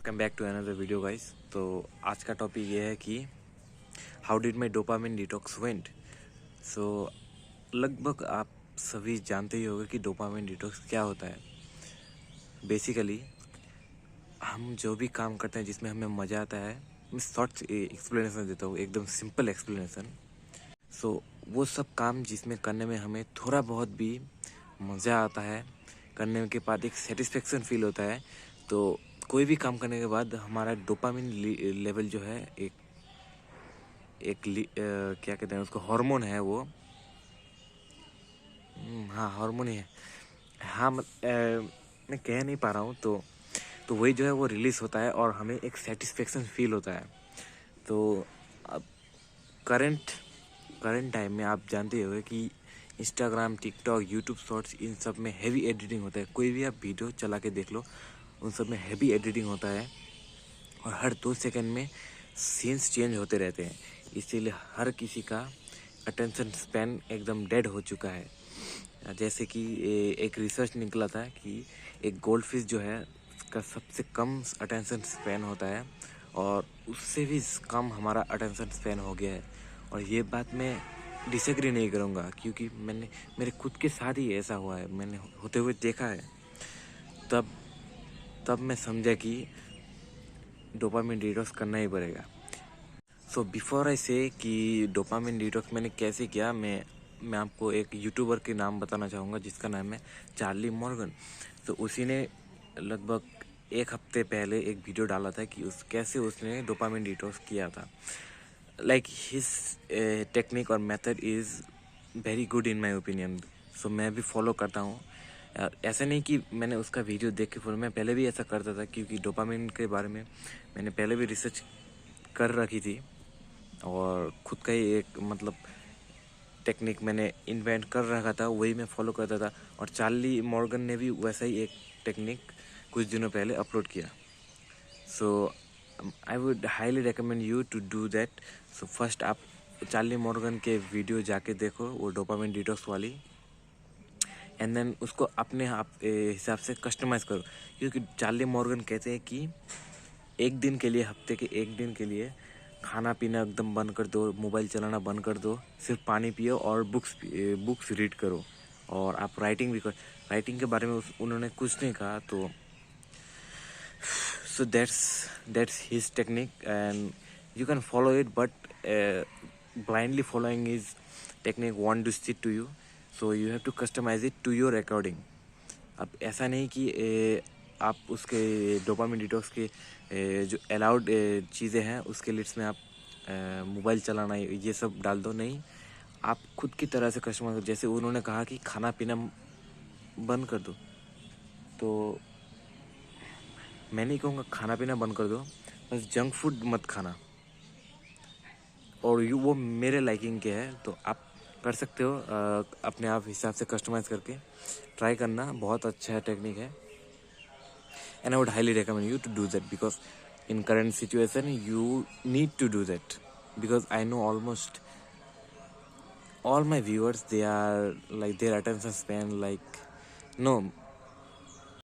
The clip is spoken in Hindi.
Welcome back to another video guys. तो आज का टॉपिक ये है कि how did my dopamine detox went. So लगभग आप सभी जानते ही होंगे कि डोपामिन डिटॉक्स क्या होता है। बेसिकली हम जो भी काम करते हैं जिसमें हमें मज़ा आता है, मैं शॉर्ट एक्सप्लेनेशन देता हूँ, एकदम सिंपल एक्सप्लेनेशन। सो वो सब काम जिसमें करने में हमें थोड़ा बहुत भी मज़ा आता है, करने के बाद एक सेटिस्फेक्शन फील होता है, तो कोई भी काम करने के बाद हमारा डोपामिन लेवल जो है क्या कहते हैं उसको, हार्मोन है वो। हाँ, हार्मोन ही है। हाँ, मैं कह नहीं पा रहा हूँ, तो वही जो है वो रिलीज़ होता है और हमें एक सेटिस्फेक्शन फील होता है। तो अब करंट टाइम में आप जानते होंगे कि इंस्टाग्राम, टिकटॉक, यूट्यूब शॉर्ट्स, इन सब में हैवी एडिटिंग होता है। कोई भी आप वीडियो चला के देख लो, उन सब में हैवी एडिटिंग होता है और हर 2 सेकंड में सीन्स चेंज होते रहते हैं। इसीलिए हर किसी का अटेंशन स्पैन एकदम डेड हो चुका है। जैसे कि एक रिसर्च निकला था कि एक गोल्ड फिश जो है उसका सबसे कम अटेंशन स्पैन होता है और उससे भी कम हमारा अटेंशन स्पैन हो गया है। और ये बात मैं डिसएग्री नहीं करूँगा, क्योंकि मैंने मेरे खुद के साथ ही ऐसा हुआ है, मैंने होते हुए देखा है। तब मैं समझा कि डोपामिन डिटॉक्स करना ही पड़ेगा। सो बिफोर आई से कि डोपामिन डिटॉक्स मैंने कैसे किया, मैं आपको एक यूट्यूबर के नाम बताना चाहूँगा जिसका नाम है चार्ली मॉर्गन। तो उसी ने लगभग 1 हफ्ते पहले एक वीडियो डाला था कि कैसे उसने डोपामिन डिटॉक्स किया था। लाइक हिज टेक्निक और method is very good in my opinion. So मैं भी फॉलो करता हूँ। ऐसा नहीं कि मैंने उसका वीडियो देख के फॉलो, मैं पहले भी ऐसा करता था, क्योंकि डोपामिन के बारे में मैंने पहले भी रिसर्च कर रखी थी और खुद का ही एक मतलब टेक्निक मैंने इन्वेंट कर रखा था, वही मैं फॉलो करता था। और चार्ली मॉर्गन ने भी वैसा ही एक टेक्निक कुछ दिनों पहले अपलोड किया। So I would highly recommend you to do that. So first आप चार्ली मॉर्गन के वीडियो जाके देखो, वो डोपामिन डिटॉक्स वाली, एंड देन उसको अपने आप हिसाब से कस्टमाइज करो। क्योंकि चार्ली मॉर्गन कहते हैं कि एक दिन के लिए, हफ्ते के एक दिन के लिए खाना पीना एकदम बंद कर दो, मोबाइल चलाना बंद कर दो, सिर्फ पानी पियो और बुक्स रीड करो, और आप राइटिंग भी राइटिंग के बारे में उन्होंने कुछ नहीं कहा। तो so that's his technique and you can follow it, but blindly following his technique won't do it to you, so you have to customize it to your according. अब ऐसा नहीं कि आप उसके डोपामिन डिटॉक्स के जो अलाउड चीज़ें हैं उसके लिस्ट में आप मोबाइल चलाना ये सब डाल दो। नहीं, आप खुद की तरह से कस्टमाइज, जैसे उन्होंने कहा कि खाना पीना बंद कर दो, तो मैं नहीं कहूँगा खाना पीना बंद कर दो, बस जंक फूड मत खाना। और वो मेरे लाइकिंग के है, तो आप कर सकते हो अपने आप हिसाब से कस्टमाइज़ करके ट्राई करना। बहुत अच्छा टेक्निक है and I would highly recommend you to do that, because in current situation you need to do that, because I know almost all my viewers, they are like their attention span, like, no,